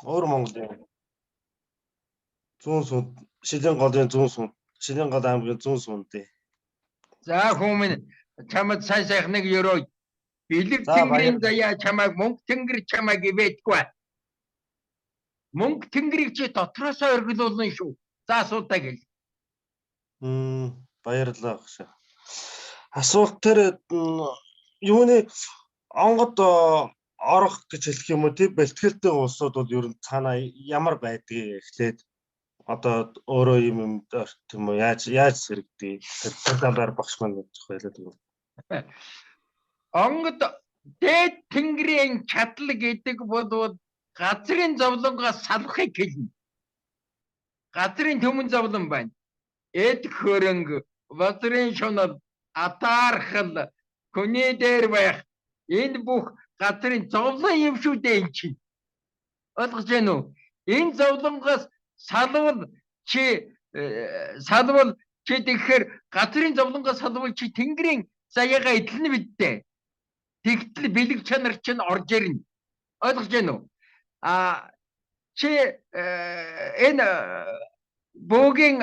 Өөр Монголын зүүн суунд Шилэн голын зүүн суунд Шилэн гол аймгийн зүүн суунд дээ. За хүмүүс чамд сайн сайхныг ерөө бэлэг За, тэнгэрийн баярлалаа. заяа чамайг мөнгө тэнгэр чамайг ивэдгүй. Мөнгө тэнгэрийг чи дотроосоо оргилуулна шүү. За асуудаг гэл. Баярлалаа багш. Асуулт тэр юуны онгод орох гэж хэлэх юм уу тий бэлтгэлтэй улсууд бол ер нь цаана ямар байдгийг эхлээд одоо өөрөө юм тийм үү яаж сэрэгдэг тэр талаар багш маань бодох байлаа тийм үү. Онгод дээд тэнгэрийн чадал гэдэг бол газрын зовлонгоос салахыг хэлнэ. Газрын төмөн зовлон байна. Эд хөрөнгө, газрын шунал, атаархал, хүний дээр байх энэ бүх газрын зовлон юм шүү дээ энэ чинь. Ойлгож байна уу? Энэ зовлонгоос салвал чи тэгэхээр газрын зовлонгоос салвал чи тэнгэрийн заяагаа эдлэн бидтэй. Тэгтэл бэлэг чанар чинь орж ирнэ. Ойлгож байна уу? Чи энэ бөөгийн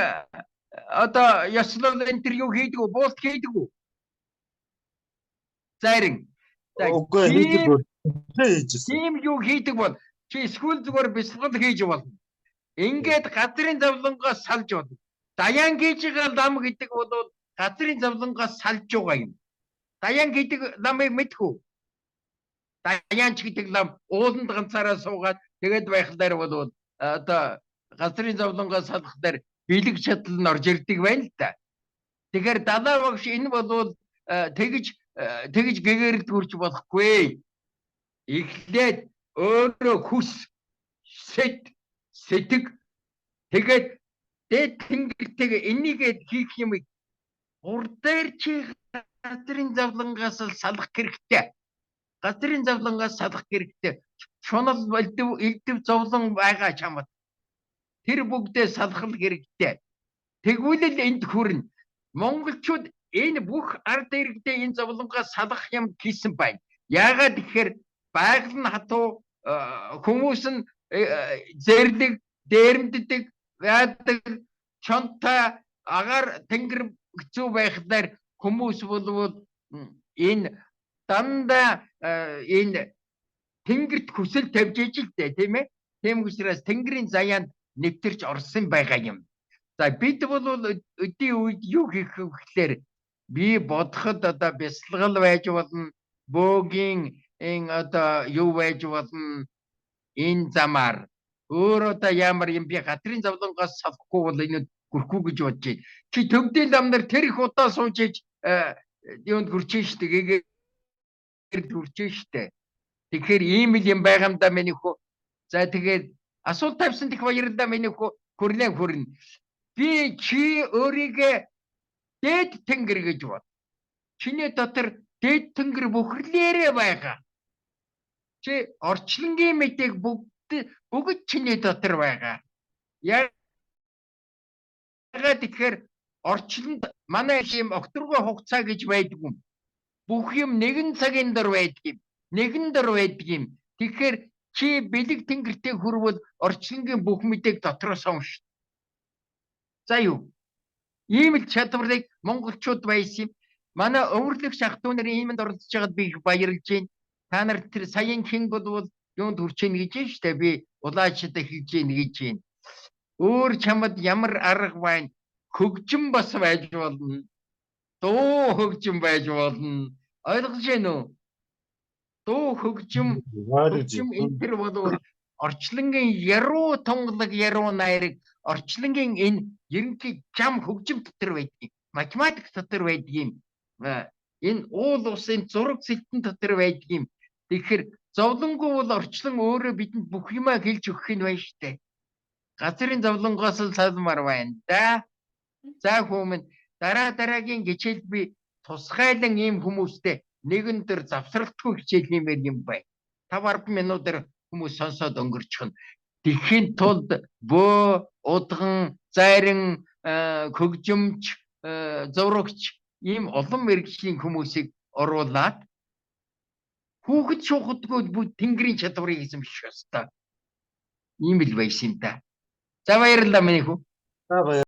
одоо яслал интервью хийдэг үү? Пост хийдэг үү? Зарин. Үгүй хийжсэн. Тийм юу хийдэг бол чи эсвэл зүгээр бясалгал хийж болно. Ингээд газрын зовлонгоос салж болно. Даян гэж лам гэдэг бол газрын зовлонгоос салж байгаа юм. Даян гэдэг ламыг мэдхүү. Даянч гэдэг лам ууланд ганцаараа суугаад тэгээд байхлаар бол одоо газрын зовлонгоос салах дээр бэлэг чадал нь орж ирдэг байна л да. Тэгэхээр далаа багш энэ бол тэгж гэгэрд хүрч болохгүй. Эхлээд өөрөө хүс сэтг тэгээд дээд тэнгэртэйгээ энийг хийх юм урдээр чи газрын зовлонгоос салах хэрэгтэй. Газрын зовлонгоос салах хэрэгтэй. Шунал элдв зовлон байгаа чамд. Тэр бүгдээ салах хэрэгтэй. Тэгвэл л энд хүрнэ. Монголчууд энэ бүх ард иргэдээ энэ зовлонгоос салах юм хийсэн байна. Яагаад тэгэхээр байгаль нь хатуу хүмүүс нь зэрлэг, дээрэмддэг, яадаг, чонтой, агаар тэнгэр хэцүү байхлаар хүмүүс бол энэ дандаа энэ тэнгэрт хүсэл тавьж ижил дээ тийм ээ. Тийм учраас тэнгэрийн заяанд нэвтэрч орсон байгаа юм. За бид бол өдний үед юу хийх вэ гэхээр би бодоход одоо бясалгал байж болно, бөөгийн энэ одоо юу байж болно энэ замаар өөр одоо ямар юм би газрын зовлонгоос салахгүй бол энэ хүрхгүй гэж бодож байна. Чи төвдийн ламнар тэр их удаа сууж иж юунд хүрч штэ гэгэр хүрч штэ. Тэгэхээр ийм л юм байгаа юм да миний хөө. За тэгээд асуулт тавьсан дэх баярлалаа миний хөө. Хүрнэ. Би чи өөрийгөө дээд тэнгэр гэж бод. Чиний дотор дээд тэнгэр бүхрлээрээ байгаа. Чи орчлонгийн мэдээг бүгд чиний дотор байгаа. Яагаад тэгэхээр орчлонд манай юм окторгоо хугацаа гэж байдаг юм. Бүх юм нэгэн цагийн дор байдаг юм. Нэгэн дор байдаг юм. Тэгэхээр чи бэлэг тэнгэртэй хүрвэл орчлонгийн бүх мэдээг дотроос унш. За юу? Ийм л чадварыг монголчууд байсан юм. Манай өвөрлөгч ах トゥ нарын иймд оролцож байгаад би их баярлж байна. Та нар тэр саяын хэн бол юунд хүрч ийн гэж байна штэ. Би улаачд хэлж ийн гэж байна. Өөр чамд ямар арга байна? Хөгжим бас байж болно. Дуу хөгжим байж болно. Ойлгож байна уу? Дуу хөгжим энэ төр бол орчлонгийн яруу тунгалаг яруу найраг орчлонгийн энэ ерөнхий зам хөгжим дотор байдаг. Математик дотор байдаг юм. Энэ уул усын зураг сэтэн дотор байдаг юм. Тэгэхээр зовлонгоо бол орчлон өөрөө бидэнд бүх юмаа хэлж өгөх нь байна штэ. Газрын зовлонгоос л салмаар байна да. За хүмүүс дараагийн хичээл би тусгайлан ийм хүмүүстэй нэгэн дөр завсралтгүй хичээл нэмэр юм бай. 5-10 минутаар хүмүүс сонсоод өнгөрчих нь. Тэхийн тулд бөө, удган, зарин, хөгжимч, зурагч ийм олон мэргэжлийн хүмүүсийг оруулаад хүүхэд шуухадгүй тэнгэрийн чадварыг эзэмших ёстой. Ийм л байсан юм да. За баярлалаа миний хүү. За баярлалаа.